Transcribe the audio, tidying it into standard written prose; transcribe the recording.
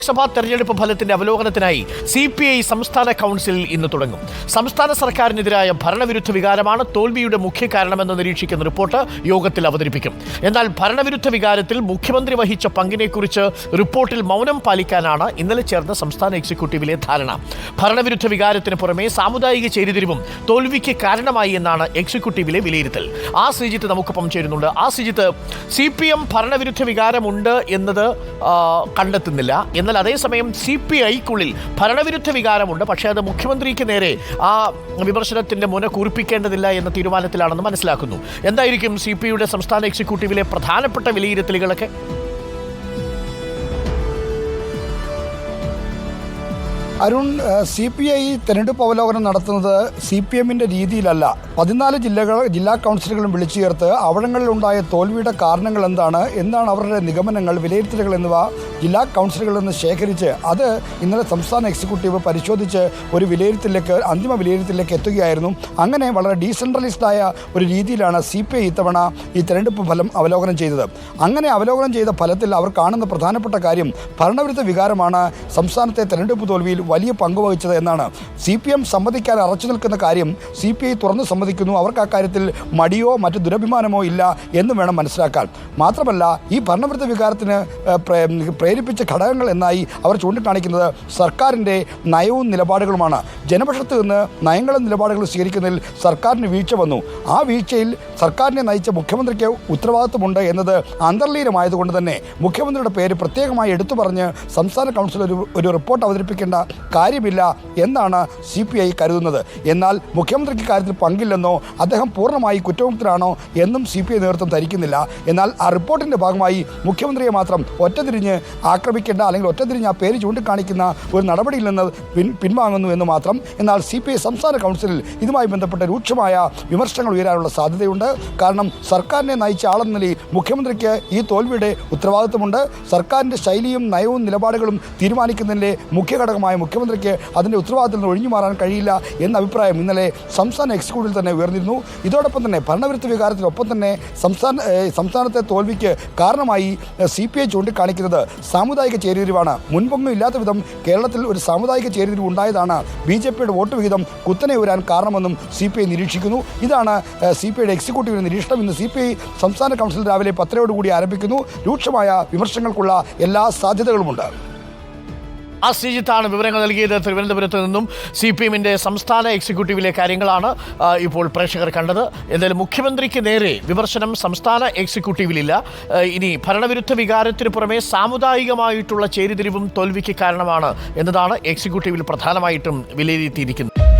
ലോക്സഭാ തെരഞ്ഞെടുപ്പ് ഫലത്തിന്റെ അവലോകനത്തിനായി CPI സംസ്ഥാന കൗൺസിൽ ഇന്ന് തുടങ്ങും. സംസ്ഥാന സർക്കാരിനെതിരായ ഭരണവിരുദ്ധ വികാരമാണ് തോൽവിയുടെ മുഖ്യ കാരണമെന്ന് നിരീക്ഷിക്കുന്ന റിപ്പോർട്ട് യോഗത്തിൽ അവതരിപ്പിക്കും. എന്നാൽ ഭരണവിരുദ്ധ വികാരത്തിൽ മുഖ്യമന്ത്രി വഹിച്ച പങ്കിനെക്കുറിച്ച് റിപ്പോർട്ടിൽ മൗനം പാലിക്കാനാണ് ഇന്നലെ ചേർന്ന സംസ്ഥാന എക്സിക്യൂട്ടീവിലെ ധാരണ. ഭരണവിരുദ്ധ വികാരത്തിന് പുറമെ സാമുദായിക ചേരിതിരിവും തോൽവിക്ക് കാരണമായി എന്നാണ് എക്സിക്യൂട്ടീവിലെ വിലയിരുത്തൽ. ആ ശ്രീജിത്ത് നമുക്കൊപ്പം ചേരുന്നുണ്ട്. ആ ശ്രീജിത്ത്, CPM ഭരണവിരുദ്ധ വികാരമുണ്ട് എന്നത് കണ്ടെത്തുന്നില്ല. എന്നാൽ അതേസമയം CPIക്കുള്ളിൽ ഭരണവിരുദ്ധ വികാരമുണ്ട്. പക്ഷേ അത് മുഖ്യമന്ത്രിക്ക് നേരെ ആ വിമർശനത്തിന്റെ മുന കുറിപ്പിക്കേണ്ടതില്ല എന്ന തീരുമാനത്തിലാണെന്ന് മനസ്സിലാക്കുന്നു. എന്തായിരിക്കും CPIയുടെ സംസ്ഥാന എക്സിക്യൂട്ടീവിലെ പ്രധാനപ്പെട്ട വിലയിരുത്തലുകളൊക്കെ? അരുൺ, CPI തെരഞ്ഞെടുപ്പ് അവലോകനം നടത്തുന്നത് CPMന്റെ രീതിയിലല്ല. 14 ജില്ലാ കൗൺസിലുകളും വിളിച്ചു ചേർത്ത് അവിടങ്ങളിലുണ്ടായ തോൽവിയുടെ കാരണങ്ങൾ എന്താണ് അവരുടെ നിഗമനങ്ങൾ, വിലയിരുത്തലുകൾ എന്നിവ ജില്ലാ കൗൺസിലുകളിൽ നിന്ന് ശേഖരിച്ച് അത് ഇന്നലെ സംസ്ഥാന എക്സിക്യൂട്ടീവ് പരിശോധിച്ച് ഒരു അന്തിമ വിലയിരുത്തലിലേക്ക് എത്തുകയായിരുന്നു. അങ്ങനെ വളരെ ഡീസെൻട്രലൈസ്ഡായ ഒരു രീതിയിലാണ് CPI ഇത്തവണ ഈ തെരഞ്ഞെടുപ്പ് ഫലം അവലോകനം ചെയ്തത്. അങ്ങനെ അവലോകനം ചെയ്ത ഫലത്തിൽ അവർ കാണുന്ന പ്രധാനപ്പെട്ട കാര്യം ഭരണവിരുദ്ധ വികാരമാണ് സംസ്ഥാനത്തെ തെരഞ്ഞെടുപ്പ് തോൽവിയിൽ വലിയ പങ്കുവഹിച്ചത് എന്നാണ്. CPM സമ്മതിക്കാൻ അറച്ചു നിൽക്കുന്ന കാര്യം CPI തുറന്നു സമ്മതിക്കുന്നു. അവർക്ക് ആ കാര്യത്തിൽ മടിയോ മറ്റ് ദുരഭിമാനമോ ഇല്ല എന്ന് വേണം മനസ്സിലാക്കാൻ. മാത്രമല്ല, ഈ ഭരണവിരുദ്ധ വികാരത്തിന് പ്രേരിപ്പിച്ച ഘടകങ്ങൾ എന്നായി അവർ ചൂണ്ടിക്കാണിക്കുന്നത് സർക്കാരിൻ്റെ നയവും നിലപാടുകളുമാണ്. ജനപക്ഷത്ത് നിന്ന് നയങ്ങളും നിലപാടുകളും സ്വീകരിക്കുന്നതിൽ സർക്കാരിന് വീഴ്ച വന്നു. ആ വീഴ്ചയിൽ സർക്കാരിനെ നയിച്ച മുഖ്യമന്ത്രിക്ക് ഉത്തരവാദിത്വമുണ്ട് എന്നത് അന്തർലീനമായതുകൊണ്ട് തന്നെ മുഖ്യമന്ത്രിയുടെ പേര് പ്രത്യേകമായി എടുത്തു പറഞ്ഞ് സംസ്ഥാന കൗൺസിൽ ഒരു റിപ്പോർട്ട് അവതരിപ്പിക്കേണ്ട കാര്യമില്ല എന്നാണ് CPI കരുതുന്നത്. എന്നാൽ മുഖ്യമന്ത്രിക്ക് കാര്യത്തിൽ പങ്കില്ലെന്നോ അദ്ദേഹം പൂർണ്ണമായി കുറ്റമുക്തനാണോ എന്നും CPI നേതൃത്വം ധരിക്കുന്നില്ല. എന്നാൽ ആ റിപ്പോർട്ടിൻ്റെ ഭാഗമായി മുഖ്യമന്ത്രിയെ മാത്രം ഒറ്റതിരിഞ്ഞ് ആക്രമിക്കേണ്ട അല്ലെങ്കിൽ ഒറ്റതിരിഞ്ഞ് ആ പേര് ചൂണ്ടിക്കാണിക്കുന്ന ഒരു നടപടിയിൽ നിന്ന് പിൻവാങ്ങുന്നു എന്ന് മാത്രം. എന്നാൽ CPI സംസ്ഥാന കൗൺസിലിൽ ഇതുമായി ബന്ധപ്പെട്ട രൂക്ഷമായ വിമർശനങ്ങൾ ഉയരാനുള്ള സാധ്യതയുണ്ട്. കാരണം സർക്കാരിനെ നയിച്ച ആളെന്ന നിലയിൽ മുഖ്യമന്ത്രിക്ക് ഈ തോൽവിയുടെ ഉത്തരവാദിത്വമുണ്ട്. സർക്കാരിൻ്റെ ശൈലിയും നയവും നിലപാടുകളും തീരുമാനിക്കുന്നതിൻ്റെ മുഖ്യ ഘടകമായ മുഖ്യമന്ത്രിക്ക് അതിൻ്റെ ഉത്തരവാദിത്തത്തിൽ നിന്ന് ഒഴിഞ്ഞു മാറാൻ കഴിയില്ല എന്ന അഭിപ്രായം ഇന്നലെ സംസ്ഥാന എക്സിക്യൂട്ടീവിൽ തന്നെ ഉയർന്നിരുന്നു. ഇതോടൊപ്പം തന്നെ ഭരണവിരുദ്ധ വികാരത്തിനൊപ്പം തന്നെ സംസ്ഥാനത്തെ തോൽവിക്ക് കാരണമായി CPI ചൂണ്ടിക്കാണിക്കുന്നത് സാമുദായിക ചേരിതിരിവാണ്. മുൻപൊന്നും ഇല്ലാത്ത വിധം കേരളത്തിൽ ഒരു സാമുദായിക ചേരിതിരിവ് ഉണ്ടായതാണ് BJPയുടെ വോട്ട് വിഹിതം കുത്തനെ ഉയരാൻ കാരണമെന്നും CPI നിരീക്ഷിക്കുന്നു. ഇതാണ് CPIയുടെ എക്സിക്യൂട്ടീവിൻ്റെ നിരീക്ഷണം. ഇന്ന് CPI സംസ്ഥാന കൗൺസിൽ രാവിലെ 10:00 ആരംഭിക്കുന്നു. രൂക്ഷമായ വിമർശനങ്ങൾക്കുള്ള എല്ലാ സാധ്യതകളുമുണ്ട്. ആ ശ്രീജിത്താണ് വിവരങ്ങൾ നൽകിയത്. തിരുവനന്തപുരത്ത് നിന്നും CPMന്റെ സംസ്ഥാന എക്സിക്യൂട്ടീവിലെ കാര്യങ്ങളാണ് ഇപ്പോൾ പ്രേക്ഷകർ കണ്ടത്. എന്തായാലും മുഖ്യമന്ത്രിക്ക് നേരെ വിമർശനം സംസ്ഥാന എക്സിക്യൂട്ടീവിലില്ല. ഇനി ഭരണവിരുദ്ധ വികാരത്തിന് പുറമെ സാമുദായികമായിട്ടുള്ള ചേരിതിരിവും തോൽവിക്ക് കാരണമാണ് എന്നതാണ് എക്സിക്യൂട്ടീവിൽ പ്രധാനമായിട്ടും വിലയിരുത്തിയിരിക്കുന്നത്.